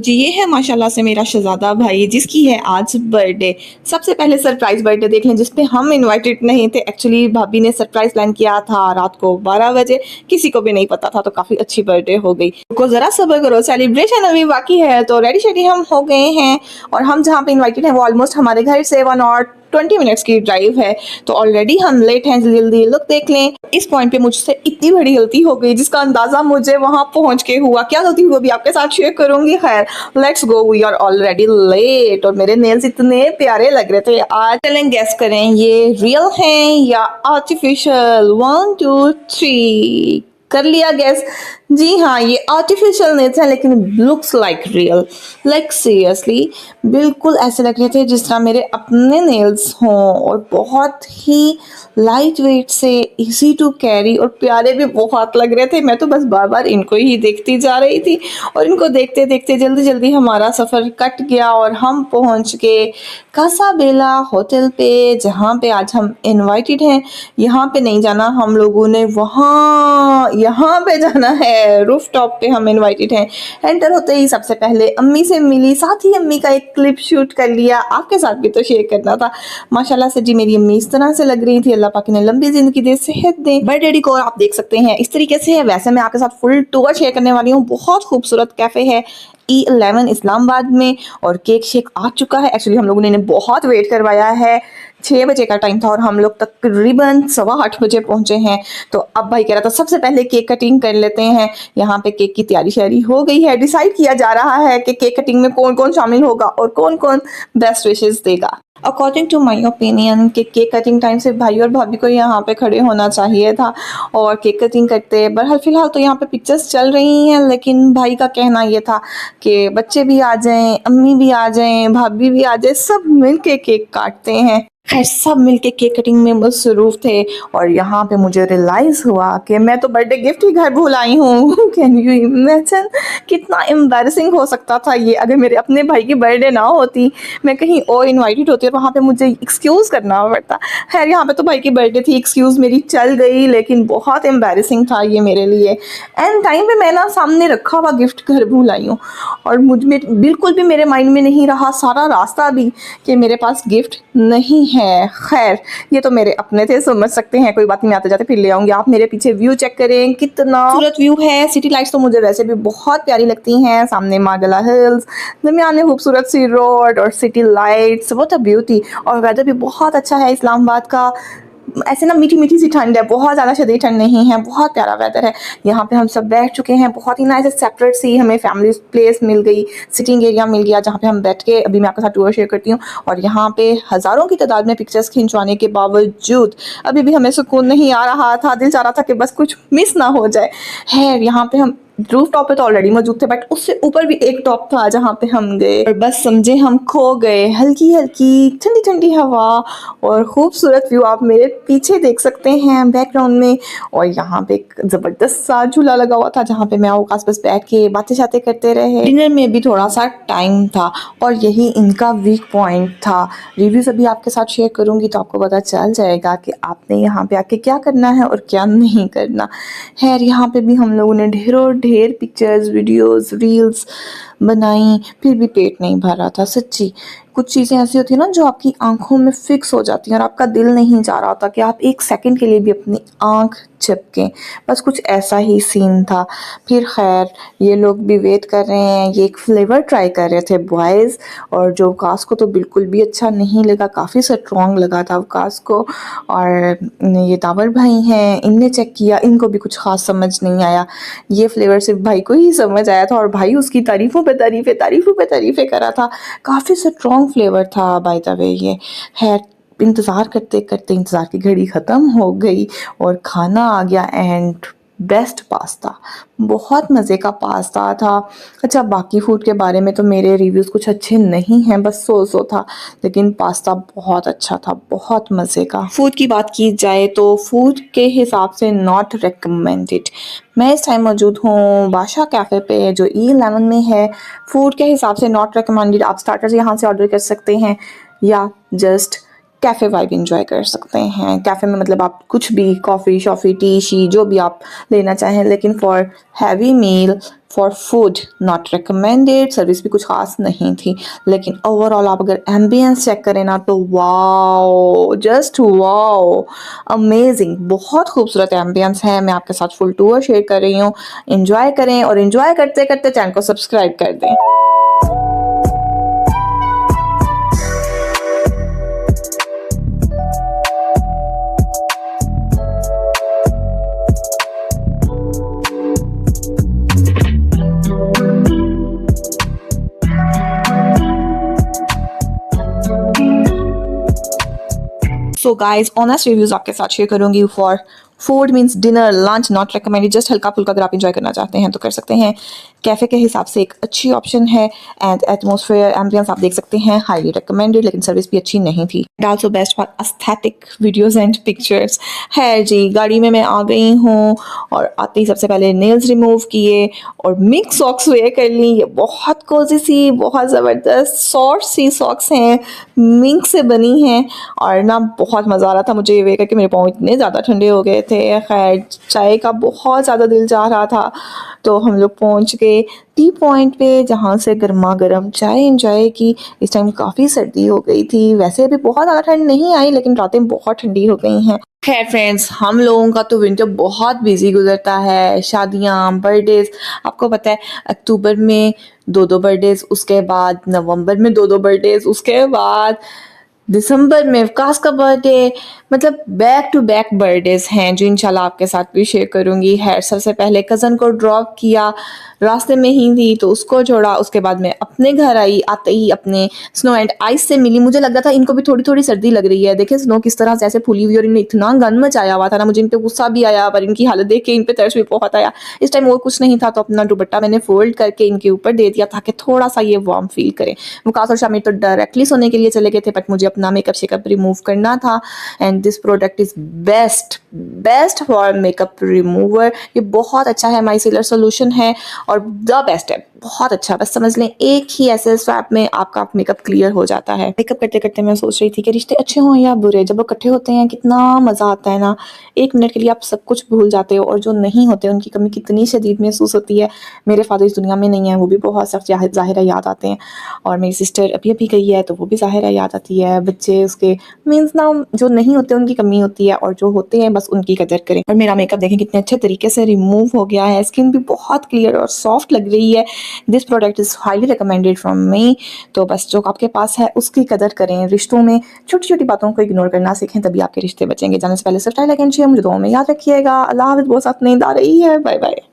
जी ये है माशाल्लाह से मेरा शहजादा भाई जिसकी है आज बर्थडे। सबसे पहले सरप्राइज बर्थडे देख लें जिस पे हम इनवाइटेड नहीं थे। एक्चुअली भाभी ने सरप्राइज प्लान किया था रात को 12 बजे, किसी को भी नहीं पता था, तो काफी अच्छी बर्थडे हो गई। को जरा सब्र करो, सेलिब्रेशन अभी बाकी है। तो रेडी शेडी हम हो गए हैं और हम जहाँ पे इन्वाइटेड हैं वो ऑलमोस्ट हमारे घर से 1 और 20 मिनट्स की ड्राइव है। तो ऑलरेडी हम लेट हैं, जल्दी लुक देख लें। इस पॉइंट पे मुझसे इतनी बड़ी गलती हो गई जिसका अंदाजा मुझे वहां पहुंच के हुआ। क्या गलती हुई भी आपके साथ शेयर करूंगी। खैर let's go, we are already late. और मेरे नेल्स इतने प्यारे लग रहे थे आज। चलें गेस करें ये रियल हैं या आर्टिफिशियल। 1 2 3 कर लिया गैस। जी हाँ, ये आर्टिफिशियल नेल्स है लेकिन looks like real. Like seriously बिल्कुल ऐसे लग रहे थे जिस तरह मेरे अपने नेल्स हों। और बहुत ही लाइट वेट से, इजी टू कैरी, और प्यारे भी बहुत लग रहे थे। मैं तो बस बार बार इनको ही देखती जा रही थी और इनको देखते देखते जल्दी जल्दी हमारा सफ़र कट गया और हम पहुंच गए कासाबेला होटल पे, जहाँ पे आज हम इनवाइटेड हैं। यहाँ पे नहीं जाना हम लोगों ने, वहाँ यहाँ पे जाना है। रूफ टॉप पे हम इनवाइटेड हैं। एंटर होते ही सबसे पहले अम्मी से मिली, साथ ही अम्मी का एक क्लिप शूट कर लिया। आपके साथ भी तो शेयर करना था। माशाल्लाह से जी मेरी अम्मी इस तरह से लग रही थी। अल्लाह पाक ने लंबी जिंदगी दे, सेहत दे। बर्थडे डेकोर आप देख सकते हैं इस तरीके से है। वैसे मैं आपके साथ फुल टूर शेयर करने वाली हूँ। बहुत खूबसूरत कैफे है E11 इस्लामाबाद में और केक शेक आ चुका है। एक्चुअली हम लोगों ने बहुत वेट करवाया है। 6 बजे का टाइम था और हम लोग तकरीबन 8:15 बजे पहुंचे हैं। तो अब भाई कह रहा था सबसे पहले केक कटिंग कर लेते हैं। यहाँ पे केक की तैयारी शायरी हो गई है। डिसाइड किया जा रहा है कि केक कटिंग में कौन कौन शामिल होगा और कौन कौन बेस्ट विशेस देगा। अकॉर्डिंग टू माई ओपिनियन कि केक कटिंग टाइम से भाई और भाभी को यहाँ पे खड़े होना चाहिए था और केक कटिंग करते। बहरहाल फिलहाल तो यहाँ पे पिक्चर्स चल रही हैं, लेकिन भाई का कहना ये था कि बच्चे भी आ जाएं, अम्मी भी आ जाएं, भाभी भी आ जाए, सब मिल के केक काटते हैं। खैर सब मिलके केक कटिंग में मसरूफ थे और यहाँ पे मुझे रियलाइज हुआ कि मैं तो बर्थडे गिफ्ट ही घर भूल आई हूँ। कैन यू इमेजिन कितना एम्बैरेसिंग हो सकता था ये अगर मेरे अपने भाई की बर्थडे ना होती, मैं कहीं और इनवाइटेड होती और वहाँ पे मुझे एक्सक्यूज़ करना पड़ता। खैर यहाँ पे तो भाई की बर्थडे थी, एक्सक्यूज़ मेरी चल गई, लेकिन बहुत एम्बैरेसिंग था ये मेरे लिए। एंड टाइम पे मैं ना सामने रखा हुआ गिफ्ट घर भूल आई हूँ और मुझ में बिल्कुल भी मेरे माइंड में नहीं रहा सारा रास्ता भी कि मेरे पास गिफ्ट नहीं है। खैर ये तो मेरे अपने थे, समझ सकते हैं, कोई बात नहीं, आते जाते फिर ले आऊंगी। आप मेरे पीछे व्यू चेक करें, कितना खूबसूरत व्यू है। सिटी लाइट्स तो मुझे वैसे भी बहुत प्यारी लगती हैं। सामने मागला हिल्स, दरमियान में खूबसूरत सी रोड और city lights, what a beauty. और वेदर भी बहुत अच्छा है इस्लामाबाद का। ऐसे ना मीठी मीठी सी ठंड है, बहुत ज़्यादा शदीद ठंड नहीं है, बहुत प्यारा वेदर है। यहाँ पे हम सब बैठ चुके हैं, बहुत ही नाइस सेपरेट सी हमें फैमिली प्लेस मिल गई, सिटिंग एरिया मिल गया जहाँ पे हम बैठ के अभी मैं आपके साथ टूर शेयर करती हूँ। और यहाँ पे हज़ारों की तादाद में पिक्चर्स खिंचवाने के बावजूद अभी भी हमें सुकून नहीं आ रहा था। दिल चाह रहा था कि बस कुछ मिस ना हो जाए। है यहाँ पे हम रूफ टॉप पे तो ऑलरेडी मौजूद थे, बट उससे ऊपर भी एक टॉप था जहाँ पे हम गए और बस समझे हम खो गए। हल्की हल्की ठंडी ठंडी हवा और खूबसूरत व्यू आप मेरे पीछे देख सकते हैं बैकग्राउंड में। और यहाँ पे एक ज़बरदस्त सा झूला लगा हुआ था जहाँ पे मैं आस पास बैठ के बातें शातें करते रहे। डिनर में भी थोड़ा सा टाइम था और यही इनका वीक पॉइंट था। रिव्यूज़ अभी आपके साथ शेयर करूँगी तो आपको पता चल जाएगा कि आपने यहाँ पे आके क्या करना है और क्या नहीं करना। खैर यहाँ पे भी हम लोगों ने ढेर पिक्चर्स, वीडियोस, रील्स बनाई, फिर भी पेट नहीं भर रहा था सच्ची। कुछ चीज़ें ऐसी होती है ना जो आपकी आंखों में फिक्स हो जाती हैं और आपका दिल नहीं चाह रहा होता कि आप एक सेकंड के लिए भी अपनी आंख झपकें। बस कुछ ऐसा ही सीन था। फिर खैर ये लोग भी वेट कर रहे हैं। ये एक फ्लेवर ट्राई कर रहे थे बॉयज़ और जो अवकाश को तो बिल्कुल भी अच्छा नहीं लगा, काफ़ी स्ट्रॉन्ग लगा था अवकाश को। और ये दावर भाई हैं, इनने चेक किया, इनको भी कुछ ख़ास समझ नहीं आया। ये फ्लेवर सिर्फ भाई को ही समझ आया था और भाई उसकी तारीफ़ों पे तारीफ़ें कर रहा था। काफ़ी स्ट्रॉन्ग फ्लेवर था बाय द वे ये। खैर इंतज़ार करते करते इंतज़ार की घड़ी ख़त्म हो गई और खाना आ गया। एंड बेस्ट पास्ता, बहुत मज़े का पास्ता था। अच्छा बाकी फ़ूड के बारे में तो मेरे रिव्यूज़ कुछ अच्छे नहीं हैं, बस सो था, लेकिन पास्ता बहुत अच्छा था, बहुत मज़े का। फ़ूड की बात की जाए तो फ़ूड के हिसाब से नॉट रिकमेंडेड। मैं इस टाइम मौजूद हूँ बादशाह कैफ़े पे जो E11 में है। फ़ूड के हिसाब से नॉट रिकमेंडेड। आप स्टार्टर्स यहाँ से ऑर्डर कर सकते हैं या जस्ट कैफ़े वाइब एंजॉय कर सकते हैं। कैफ़े में मतलब आप कुछ भी कॉफ़ी शॉफ़ी टी शी जो भी आप लेना चाहें, लेकिन for heavy meal for food not recommended. Service भी कुछ खास नहीं थी, लेकिन ओवरऑल आप अगर एम्बियंस चेक करें ना तो वाओ, जस्ट वाओ, अमेजिंग, बहुत खूबसूरत एम्बियंस है। मैं आपके साथ फुल टूर शेयर कर रही हूँ। एंजॉय करें और एंजॉय करते करते चैनल को सब्सक्राइब कर दें। सो गाइज ऑनेस्ट रिव्यूज आपके साथ शेयर करूंगी for food means dinner lunch not recommended. Just हल्का फुल्का अगर आप इंजॉय करना चाहते हैं तो कर सकते हैं। कैफ़े के हिसाब से एक अच्छी ऑप्शन है एंड एटमॉस्फेयर एम्बियंस आप देख सकते हैं, हाईली रिकमेंडेड, लेकिन सर्विस भी अच्छी नहीं थी। Also best for aesthetic videos and pictures है जी। गाड़ी में मैं आ गई हूँ और आते ही सबसे पहले नेल्स रिमूव किए और मिक्स सॉक्स वेयर कर ली। ये बहुत कोजी सी, बहुत ज़बरदस्त सॉफ्ट सी सॉक्स हैं, मिंक से बनी हैं और ना बहुत मज़ा आ रहा था मुझे ये वेयर करके। मेरे पाँव इतने ज़्यादा ठंडे हो गए थे। खैर चाय का बहुत ज़्यादा दिल चाह रहा था तो हम लोग पहुंच गए टी पॉइंट पे, जहाँ से गर्मा गर्म चाय एंजॉय की। इस टाइम काफ़ी सर्दी हो गई थी, वैसे अभी बहुत ज़्यादा ठंड नहीं आई लेकिन रातें बहुत ठंडी हो गई हैं। खैर फ्रेंड्स, हम लोगों का तो विंटर बहुत बिजी गुजरता है। शादियाँ, बर्थडेज, आपको पता है अक्टूबर में दो बर्थडेज, उसके बाद नवंबर में दो बर्थडेज, उसके बाद दिसंबर में विकास का बर्थडे, मतलब बैक टू बैक बर्थडेज हैं जो इंशाल्लाह आपके साथ भी शेयर करूंगी। है सबसे पहले कज़न को ड्रॉप किया, रास्ते में ही थी तो उसको छोड़ा। उसके बाद मैं अपने घर आई, आते ही अपने स्नो एंड आइस से मिली। मुझे लग रहा था इनको भी थोड़ी थोड़ी सर्दी लग रही है। देखिए स्नो किस तरह से ऐसे फूली हुई और इनने इतना गन मचाया हुआ था ना, मुझे इन पे गुस्सा भी आया पर इनकी हालत देख के इन पे तरस भी बहुत आया। इस टाइम और कुछ नहीं था तो अपना दुपट्टा मैंने फोल्ड करके इनके ऊपर दे दिया ताकि थोड़ा सा ये वार्म फील करें। विकास और शामिर तो डायरेक्टली सोने के लिए चले गए थे बट मुझे अपना मेकअप शेकअप रिमूव करना था and this product is best for makeup remover. ये बहुत अच्छा है, माइसेलर सोल्यूशन है और द बेस्ट है, बहुत अच्छा। बस समझ लें एक ही ऐसे स्वैप में आपका मेकअप क्लियर हो जाता है। मेकअप करते करते मैं सोच रही थी कि रिश्ते अच्छे हों या बुरे, जब वो इकट्ठे होते हैं कितना मज़ा आता है ना। एक मिनट के लिए आप सब कुछ भूल जाते हो और जो नहीं होते उनकी कमी कितनी शदीद महसूस होती है। मेरे फादर इस दुनिया में नहीं है, वो भी बहुत सख्त ज़ाहिर याद आते हैं और मेरी सिस्टर अभी अभी गई है तो वो भी ज़ाहिर याद आती है। बच्चे उसके मीन्स ना, जो नहीं होते उनकी कमी होती है और जो होते हैं बस उनकी कदर करें। और मेरा मेकअप देखें कितने अच्छे तरीके से रिमूव हो गया है, स्किन भी बहुत क्लियर और सॉफ्ट लग रही है। This product is highly recommended from me. तो बस जो आपके पास है उसकी कदर करें। रिश्तों में छोटी छोटी बातों को इग्नोर करना सीखें, तभी आपके रिश्ते बचेंगे। जाने से पहले सब्सक्राइब लाइक एंड शेयर, मुझे दुआओं में याद रखिएगा। अल्लाह हाफ़िज़। बहुत साथ नींद आ रही है। Bye bye.